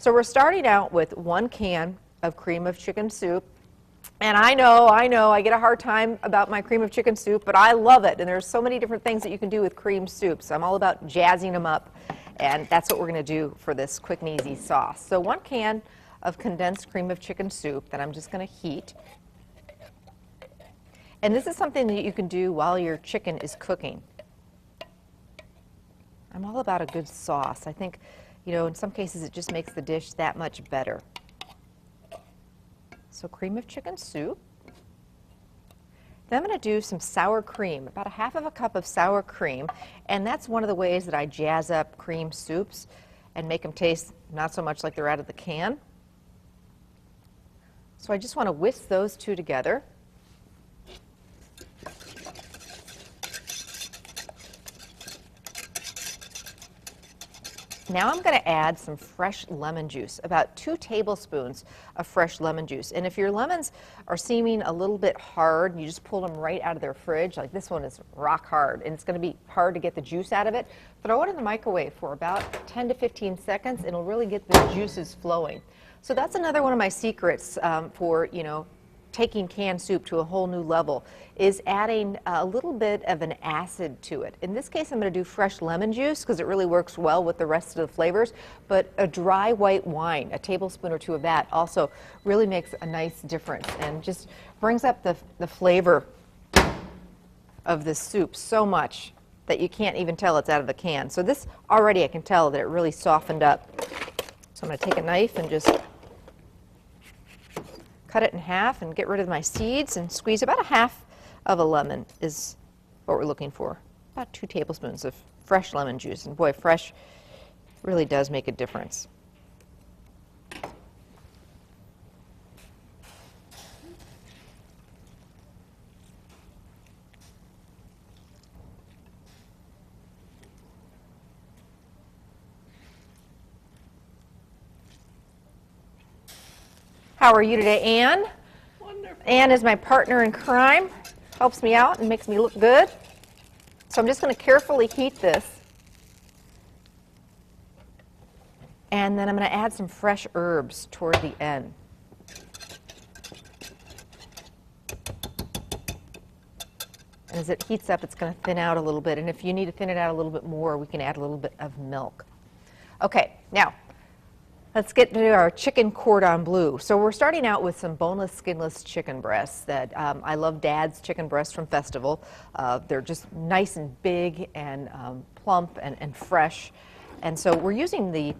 So we're starting out with 1 can of cream of chicken soup. And I know, I get a hard time about my cream of chicken soup, but I love it. And there's so many different things that you can do with cream soups. I'm all about jazzing them up, and that's what we're going to do for this quick and easy sauce. So 1 can of condensed cream of chicken soup that I'm just going to heat. And this is something that you can do while your chicken is cooking. I'm all about a good sauce. I think, you know, in some cases it just makes the dish that much better. So cream of chicken soup. Then I'm going to do some sour cream, about 1/2 cup of sour cream. And that's one of the ways that I jazz up cream soups and make them taste not so much like they're out of the can. So I just want to whisk those two together. Now I'm going to add some fresh lemon juice, about 2 tablespoons of fresh lemon juice. And if your lemons are seeming a little bit hard, you just pull them right out of their fridge, like this one is rock hard, and it's going to be hard to get the juice out of it, throw it in the microwave for about 10 to 15 seconds, and it'll really get the juices flowing. So that's another one of my secrets for, you know, taking canned soup to a whole new level, is adding a little bit of an acid to it. In this case, I'm going to do fresh lemon juice because it really works well with the rest of the flavors, but a dry white wine, a tablespoon or 2 of that, also really makes a nice difference and just brings up the flavor of this soup so much that you can't even tell it's out of the can. So this already, I can tell that it really softened up. So I'm going to take a knife and just cut it in half and get rid of my seeds and squeeze about 1/2 of a lemon is what we're looking for. About 2 tablespoons of fresh lemon juice. And boy, fresh really does make a difference. How are you today, Anne? Wonderful. Anne is my partner in crime, helps me out and makes me look good. So I'm just going to carefully heat this. And then I'm going to add some fresh herbs toward the end. And as it heats up, it's going to thin out a little bit. And if you need to thin it out a little bit more, we can add a little bit of milk. Okay, now, let's get to our chicken cordon bleu. So we're starting out with some boneless, skinless chicken breasts that I love Dad's chicken breasts from Festival. They're just nice and big and plump and fresh. And so we're using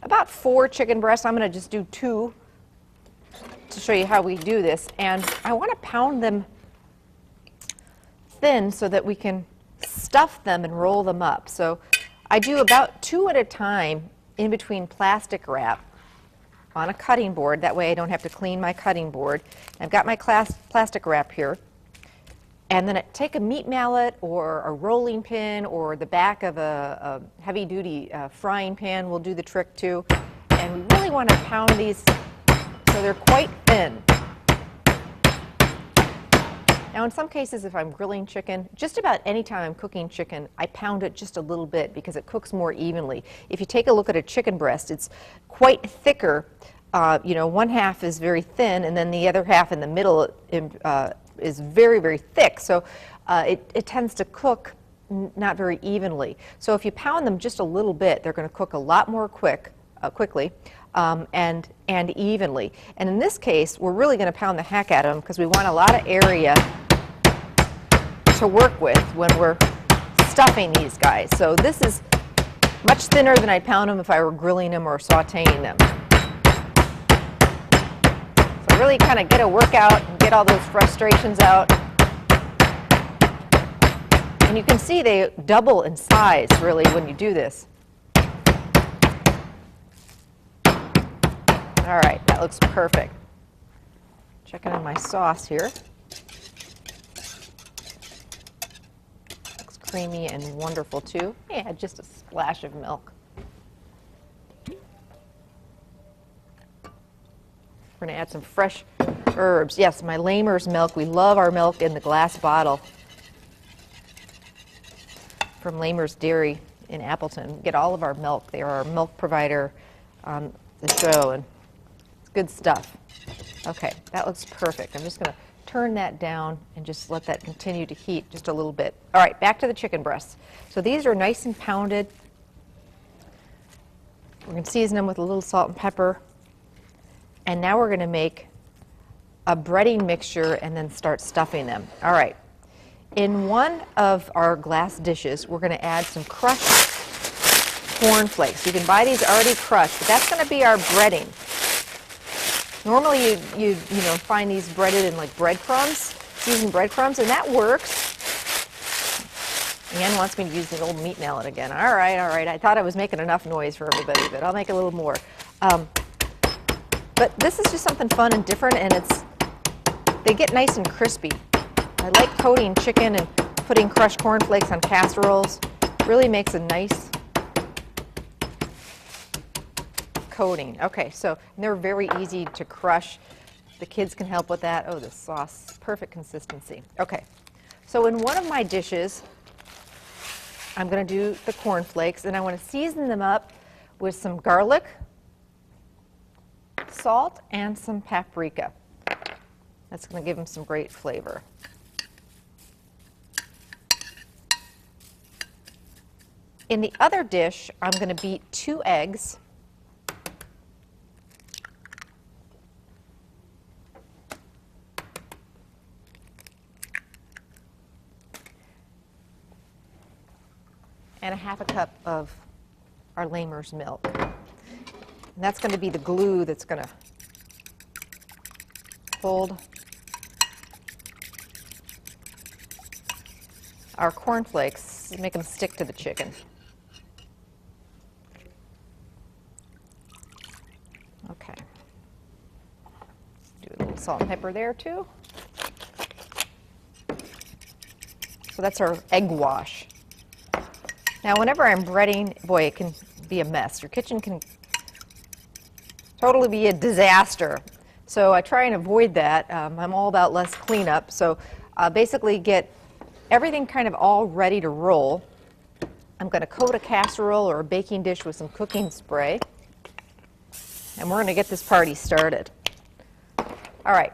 about 4 chicken breasts. I'm going to just do 2 to show you how we do this. And I want to pound them thin so that we can stuff them and roll them up. So I do about 2 at a time in between plastic wrap on a cutting board. That way I don't have to clean my cutting board. I've got my plastic wrap here. And then I take a meat mallet or a rolling pin or the back of a heavy-duty frying pan will do the trick too. And we really want to pound these so they're quite thin. Now in some cases, if I'm grilling chicken, just about any time I'm cooking chicken, I pound it just a little bit because it cooks more evenly. If you take a look at a chicken breast, it's quite thicker. You know, 1/2 is very thin, and then the other half in the middle is very, very thick. So it tends to cook not very evenly. So if you pound them just a little bit, they're going to cook a lot more quickly and evenly. And in this case, we're really going to pound the heck out of them because we want a lot of area to work with when we're stuffing these guys. So this is much thinner than I'd pound them if I were grilling them or sauteing them. So really kind of get a workout and get all those frustrations out. And you can see they double in size really when you do this. All right, that looks perfect. Checking in my sauce here. Looks creamy and wonderful too. Yeah, just a splash of milk. We're going to add some fresh herbs. Yes, my Lamer's milk. We love our milk in the glass bottle from Lamer's Dairy in Appleton. We get all of our milk. They are our milk provider on the show, and it's good stuff. Okay, that looks perfect. I'm just going to turn that down and just let that continue to heat just a little bit. All right, back to the chicken breasts. So these are nice and pounded. We're going to season them with a little salt and pepper. And now we're going to make a breading mixture and then start stuffing them. All right. In one of our glass dishes, we're going to add some crushed corn flakes. You can buy these already crushed, but that's going to be our breading. Normally you find these breaded in like breadcrumbs, seasoned breadcrumbs, and that works. Ann wants me to use the old meat mallet again. All right. I thought I was making enough noise for everybody, but I'll make a little more. But this is just something fun and different, and they get nice and crispy. I like coating chicken and putting crushed cornflakes on casseroles. Really makes a nice coating. Okay, so they're very easy to crush. The kids can help with that. Oh, this sauce, perfect consistency. Okay, so in one of my dishes, I'm going to do the cornflakes, and I want to season them up with some garlic, salt, and some paprika. That's going to give them some great flavor. In the other dish, I'm going to beat 2 eggs. And a half a cup of our Lamer's milk. And that's going to be the glue that's going to hold our cornflakes, make them stick to the chicken. Okay. Do a little salt and pepper there too. So that's our egg wash. Now, whenever I'm breading, boy, it can be a mess. Your kitchen can totally be a disaster. So I try and avoid that. I'm all about less cleanup. So basically get everything kind of all ready to roll. I'm going to coat a casserole or a baking dish with some cooking spray. And we're going to get this party started. All right,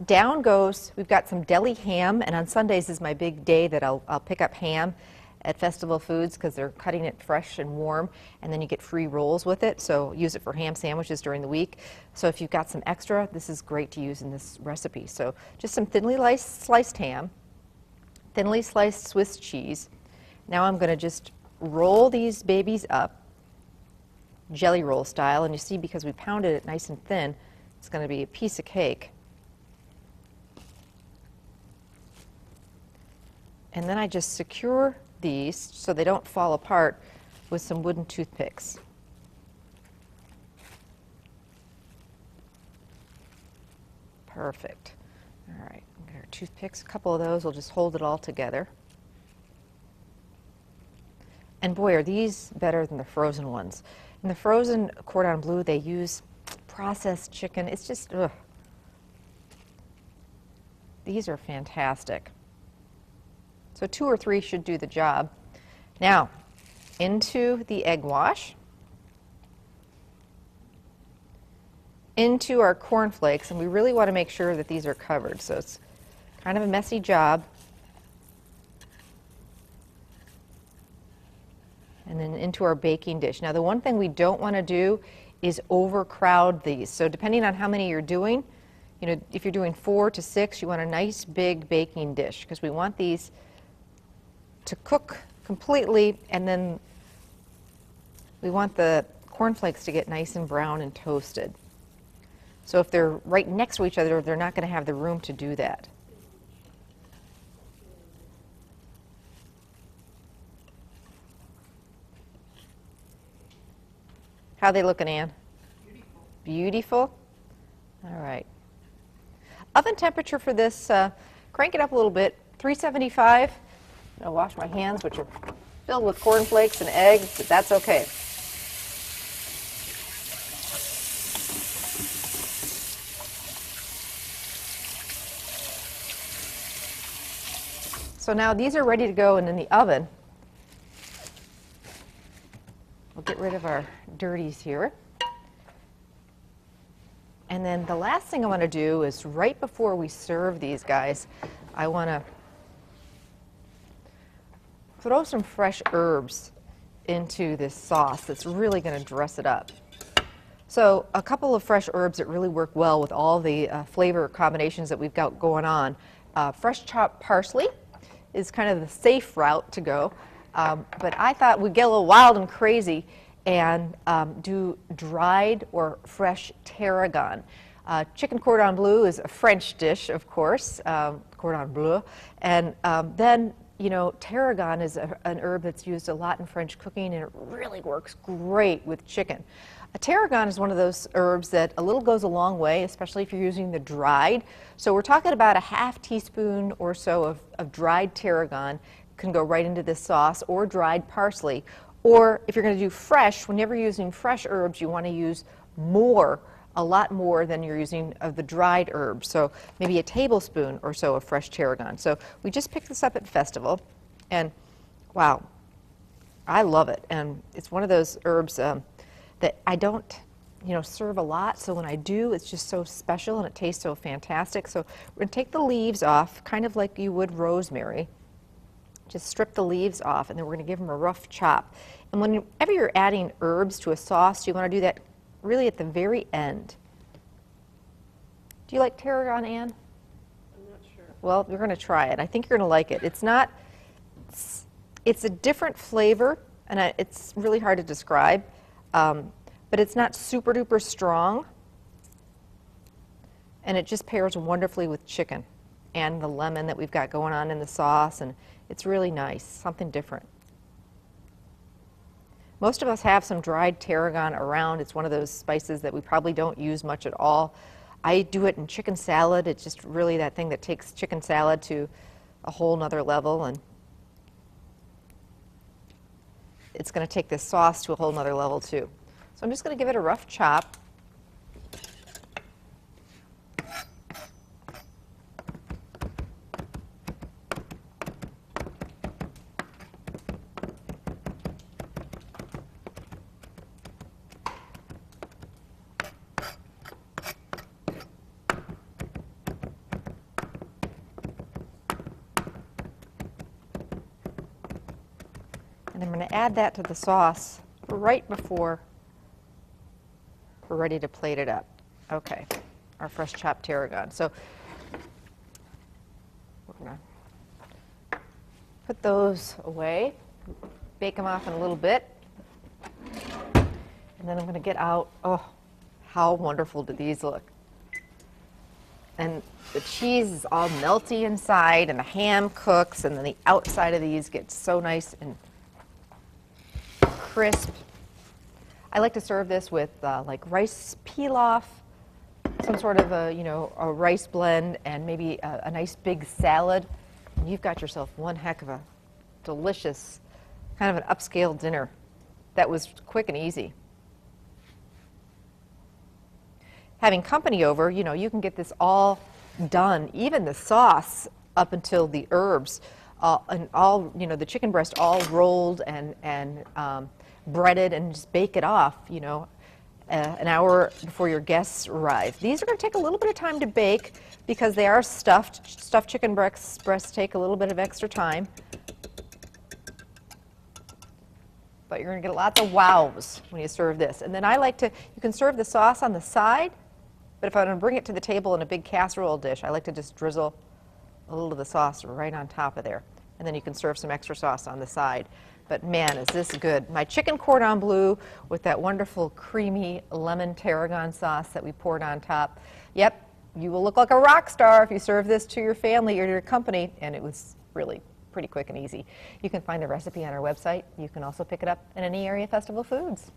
down goes, we've got some deli ham, and on Sundays is my big day that I'll pick up ham at Festival Foods because they're cutting it fresh and warm, and then you get free rolls with it, so use it for ham sandwiches during the week. So if you've got some extra, this is great to use in this recipe. So just some thinly sliced ham, thinly sliced Swiss cheese. Now I'm going to just roll these babies up, jelly roll style, and you see because we pounded it nice and thin, it's going to be a piece of cake. And then I just secure these so they don't fall apart with some wooden toothpicks. Perfect. All right, get our toothpicks. A couple of those will just hold it all together. And boy, are these better than the frozen ones. In the frozen cordon bleu, they use processed chicken. It's just, ugh. These are fantastic. So 2 or 3 should do the job. Now, into the egg wash, into our cornflakes, and we really want to make sure that these are covered. So it's kind of a messy job. And then into our baking dish. Now, the one thing we don't want to do is overcrowd these. So depending on how many you're doing, you know, if you're doing 4 to 6, you want a nice big baking dish because we want these to cook completely, and then we want the cornflakes to get nice and brown and toasted. So if they're right next to each other, they're not going to have the room to do that. How are they looking, Ann? Beautiful. Beautiful? All right. Oven temperature for this, crank it up a little bit, 375. I'll wash my hands, which are filled with cornflakes and eggs, but that's okay. So now these are ready to go and in the oven. get rid of our dirties here. And then the last thing I want to do is right before we serve these guys, I want to throw some fresh herbs into this sauce that's really going to dress it up. So a couple of fresh herbs that really work well with all the flavor combinations that we've got going on. Fresh chopped parsley is kind of the safe route to go, but I thought we'd get a little wild and crazy and do dried or fresh tarragon. Chicken cordon bleu is a French dish, of course, cordon bleu, and then you know, tarragon is an herb that's used a lot in French cooking, and it really works great with chicken. A tarragon is one of those herbs that a little goes a long way, especially if you're using the dried. So we're talking about a half teaspoon or so of dried tarragon can go right into this sauce, or dried parsley. Or if you're going to do fresh, whenever you're using fresh herbs, you want to use more, a lot more than you're using of the dried herbs. So maybe a tablespoon or so of fresh tarragon. So we just picked this up at Festival, and wow, I love it. And it's one of those herbs that I don't, you know, serve a lot. So when I do, it's just so special and it tastes so fantastic. So we're going to take the leaves off, kind of like you would rosemary. Just strip the leaves off, and then we're going to give them a rough chop. And whenever you're adding herbs to a sauce, you want to do that really at the very end. Do you like tarragon, Anne? I'm not sure. Well, you're going to try it. I think you're going to like it. It's a different flavor, and it's really hard to describe, but it's not super duper strong, and it just pairs wonderfully with chicken and the lemon that we've got going on in the sauce, and it's really nice, something different. Most of us have some dried tarragon around. It's one of those spices that we probably don't use much at all. I do it in chicken salad. It's just really that thing that takes chicken salad to a whole nother level, and it's going to take this sauce to a whole nother level too. So I'm just going to give it a rough chop. And I'm going to add that to the sauce right before we're ready to plate it up. Okay, our fresh chopped tarragon. So we're going to put those away, bake them off in a little bit, and then I'm going to get out, oh, how wonderful do these look. And the cheese is all melty inside, and the ham cooks, and then the outside of these gets so nice and crisp. I like to serve this with like rice pilaf, some sort of a rice blend, and maybe a nice big salad. And you've got yourself one heck of a delicious, kind of an upscale dinner that was quick and easy. Having company over, you know, you can get this all done, even the sauce up until the herbs, and all, you know, the chicken breast all rolled and breaded, and just bake it off, you know, an hour before your guests arrive. These are going to take a little bit of time to bake because they are stuffed. Stuffed chicken breasts take a little bit of extra time. But you're going to get lots of wows when you serve this. And then I like to, you can serve the sauce on the side, but if I'm going to bring it to the table in a big casserole dish, I like to just drizzle a little of the sauce right on top of there. And then you can serve some extra sauce on the side. But man, is this good. My chicken cordon bleu with that wonderful creamy lemon tarragon sauce that we poured on top. Yep, you will look like a rock star if you serve this to your family or your company, and it was really pretty quick and easy. You can find the recipe on our website. You can also pick it up in any area Festival Foods.